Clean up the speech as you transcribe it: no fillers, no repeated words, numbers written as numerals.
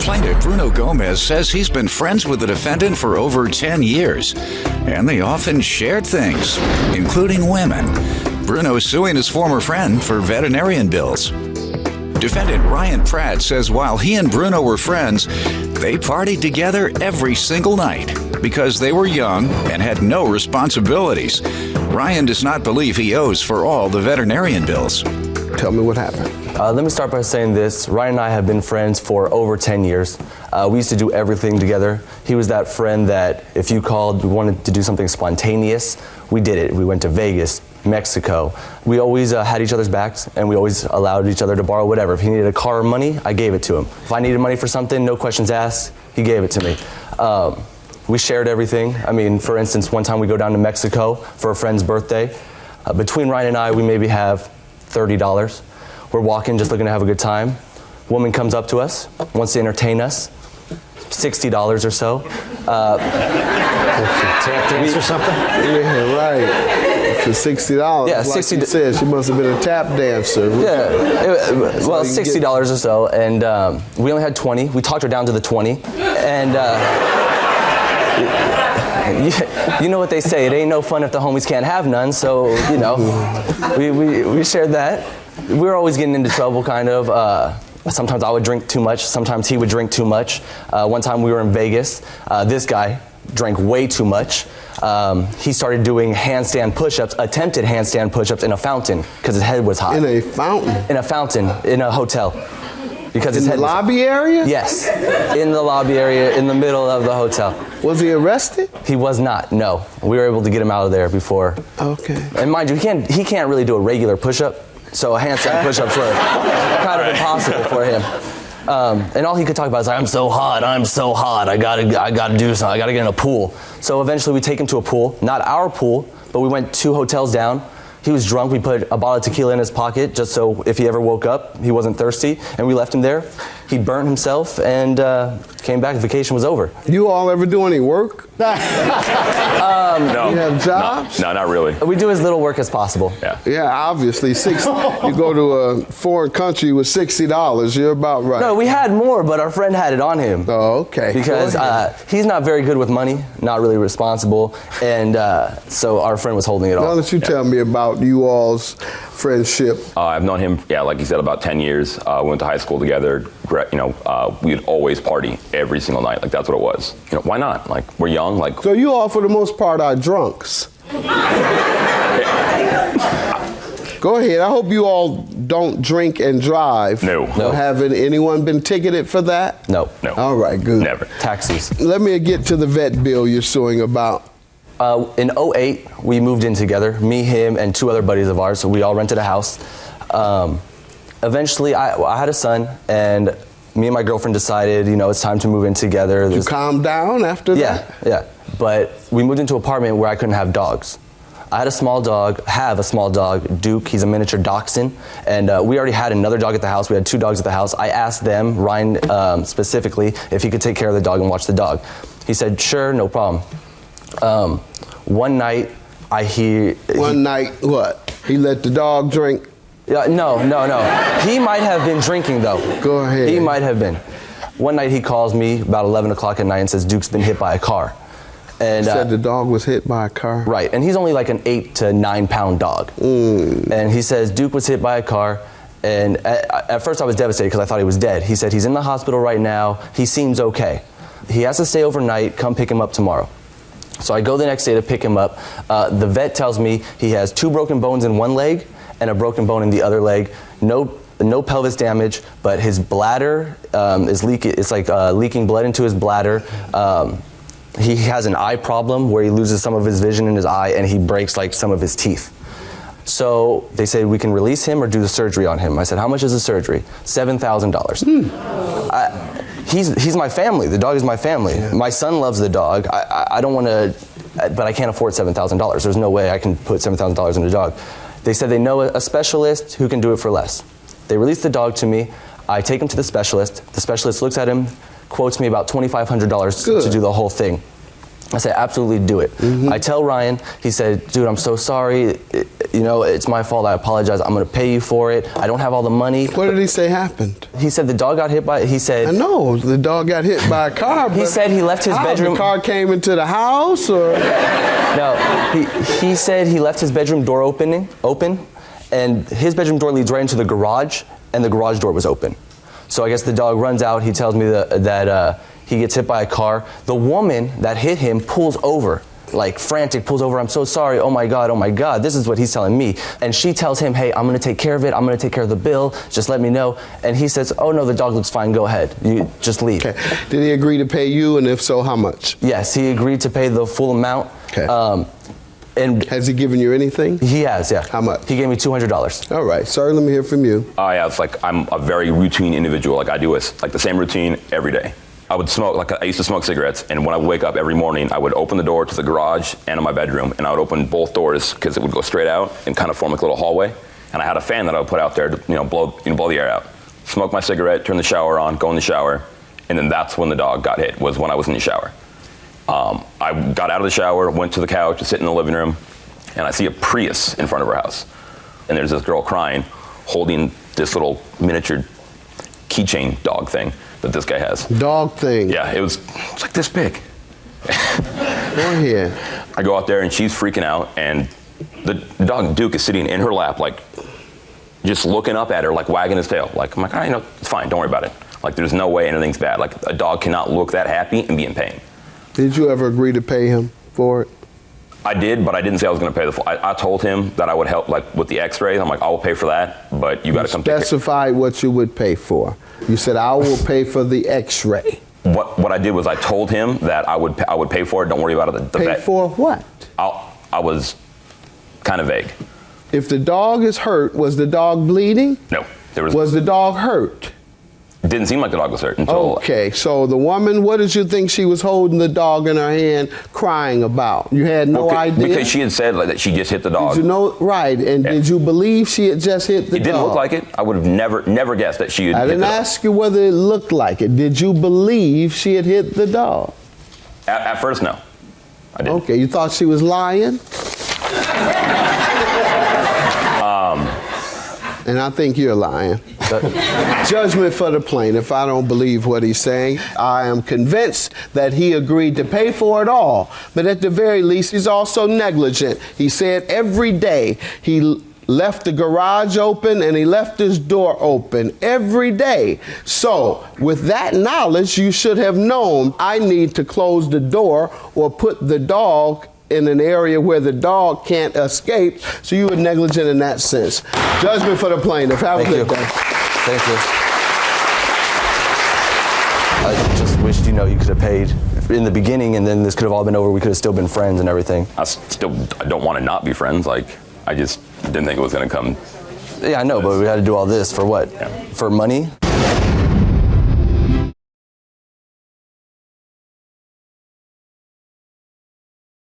Plaintiff Bruno Gomez says he's been friends with the defendant for over 10 years, and they often shared things, including women. Bruno is suing his former friend for veterinarian bills. Defendant Ryan Pratt says while he and Bruno were friends, they partied together every single night because they were young and had no responsibilities. Ryan does not believe he owes for all the veterinarian bills. Tell me what happened. Let me start by saying this. Ryan and I have been friends for over 10 years. We used to do everything together. He was that friend that if you called, we wanted to do something spontaneous, we did it. We went to Vegas, Mexico. We always had each other's backs, and we always allowed each other to borrow whatever. If he needed a car or money, I gave it to him. If I needed money for something, no questions asked, he gave it to me. We shared everything. I mean, for instance, one time we go down to Mexico for a friend's birthday. Between Ryan and I, we maybe have $30. We're walking, just looking to have a good time. Woman comes up to us, wants to entertain us. $60 or so. Tap dance or something? Yeah, right. For $60. Yeah, like 60. You said, she must have been a tap dancer. Yeah, well, $60 or so, and we only had 20. We talked her down to the 20, and you know what they say, it ain't no fun if the homies can't have none, so, you know, we shared that. We were always getting into trouble, kind of. Sometimes I would drink too much, sometimes he would drink too much. One time we were in Vegas, this guy drank way too much. He started doing handstand push-ups, attempted handstand push-ups in a fountain, because his head was hot. In a fountain? In a fountain, in a hotel. Because his in head the lobby area? Yes, in the lobby area, in the middle of the hotel. Was he arrested? He was not, no. We were able to get him out of there before. Okay. And mind you, he can't really do a regular push-up, so a handstand push-ups were kind of impossible for him. And all he could talk about is like, I'm so hot, I gotta do something, I gotta get in a pool. So eventually we take him to a pool, not our pool, but we went 2 hotels down. He was drunk, we put a bottle of tequila in his pocket just so if he ever woke up, he wasn't thirsty, and we left him there. He burned himself and came back, vacation was over. You all ever do any work? No. You have jobs? No, not really. We do as little work as possible. Yeah. Yeah, obviously. You go to a foreign country with $60, you're about right. No, we had more, but our friend had it on him. Oh, okay. Because he's not very good with money, not really responsible, and so our friend was holding it Now all. that you tell me about you all's friendship. I've known him, like you said, about 10 years. We went to high school together. We'd always party every single night. Like, that's what it was. Why not? Like, we're young. Like. So you all, for the most part, are drunks. Go ahead. I hope you all don't drink and drive. No. Haven't anyone been ticketed for that? No. All right, good. Never. Taxis. Let me get to the vet bill you're suing about. In 2008, we moved in together, me, him, and 2 other buddies of ours, so we all rented a house. Eventually, I had a son, and me and my girlfriend decided, it's time to move in together. You calm down after that? Yeah. But we moved into an apartment where I couldn't have dogs. I have a small dog, Duke. He's a miniature dachshund, and we already had another dog at the house. We had 2 dogs at the house. I asked them, Ryan specifically, if he could take care of the dog and watch the dog. He said, sure, no problem. One night, I hear... One night, what? He let the dog drink? No. He might have been drinking, though. Go ahead. He might have been. One night, he calls me about 11 o'clock at night and says, Duke's been hit by a car. And said the dog was hit by a car? Right, and he's only like an 8 to 9 pound dog. And he says, Duke was hit by a car. And at first I was devastated because I thought he was dead. He said, he's in the hospital right now. He seems okay. He has to stay overnight. Come pick him up tomorrow. So I go the next day to pick him up. The vet tells me he has 2 broken bones in one leg and a broken bone in the other leg. No pelvis damage, but his bladder is leaking. It's like leaking blood into his bladder. He has an eye problem where he loses some of his vision in his eye and he breaks like some of his teeth. So they say we can release him or do the surgery on him. I said, how much is the surgery? $7,000. He's my family. The dog is my family. Yeah. My son loves the dog. I don't want to, but I can't afford $7,000. There's no way I can put $7,000 in a dog. They said they know a specialist who can do it for less. They release the dog to me. I take him to the specialist. The specialist looks at him, quotes me about $2,500 to do the whole thing. I said, absolutely do it. I tell Ryan, he said, dude, I'm so sorry. you know, it's my fault. I apologize. I'm going to pay you for it. I don't have all the money. What did he say happened? He said the dog got hit by, he said. I know, the dog got hit by a car. He said he left his bedroom. The car came into the house, or? No, he said he left his bedroom door open, and his bedroom door leads right into the garage, and the garage door was open. So I guess the dog runs out. He tells me that he gets hit by a car. The woman that hit him pulls over, like frantic, pulls over. I'm so sorry. Oh my God. This is what he's telling me. And she tells him, hey, I'm going to take care of it. I'm going to take care of the bill. Just let me know. And he says, oh no, the dog looks fine. Go ahead. You just leave. Okay. Did he agree to pay you? And if so, how much? Yes, he agreed to pay the full amount. Okay. And has he given you anything? He has, yeah. How much? He gave me $200. All right, sir, let me hear from you. Yeah, it's like I'm a very routine individual. Like I do like the same routine every day. I would smoke, like I used to smoke cigarettes, and when I would wake up every morning, I would open the door to the garage and to my bedroom, and I would open both doors because it would go straight out and kind of form like a little hallway. And I had a fan that I would put out there to, blow the air out. Smoke my cigarette, turn the shower on, go in the shower, and then that's when the dog got hit, was when I was in the shower. I got out of the shower, went to the couch, to sit in the living room, and I see a Prius in front of her house. And there's this girl crying, holding this little miniature keychain dog thing that this guy has. Dog thing? Yeah, it's like this big. Go ahead. I go out there and she's freaking out, and the dog Duke is sitting in her lap, like just looking up at her, like wagging his tail. Like, I'm like, it's fine, don't worry about it. Like, there's no way anything's bad. Like, a dog cannot look that happy and be in pain. Did you ever agree to pay him for it? I did, but I didn't say I was going to pay the full. I told him that I would help, like with the X-rays. I'm like, I will pay for that, but you got to come. Specify what you would pay for. You said I will pay for the X-ray. What I did was I told him that I would pay for it. Don't worry about it. Pay for what? I was kind of vague. If the dog is hurt, was the dog bleeding? No, Was the dog hurt? It didn't seem like the dog was hurt until. Okay, so the woman, what did you think she was holding the dog in her hand, crying about? You had no idea? Because she had said that she just hit the dog. Did you know? Right, and yeah. Did you believe she had just hit the dog? It didn't look like it. I would have never guessed that she had hit the dog. I didn't ask you whether it looked like it. Did you believe she had hit the dog? At first, no. I didn't. Okay, you thought she was lying? And I think you're lying. Judgment for the plaintiff. I don't believe what he's saying. I am convinced that he agreed to pay for it all. But at the very least, he's also negligent. He said every day he left the garage open and he left his door open every day. So with that knowledge, you should have known I need to close the door or put the dog in an area where the dog can't escape, so you were negligent in that sense. Judgment for the plaintiff. Have a good day. Thank you. I just wished, you could have paid in the beginning, and then this could have all been over. We could have still been friends and everything. I don't want to not be friends. Like, I just didn't think it was going to come. Yeah, I know, but we had to do all this for what? Yeah. For money?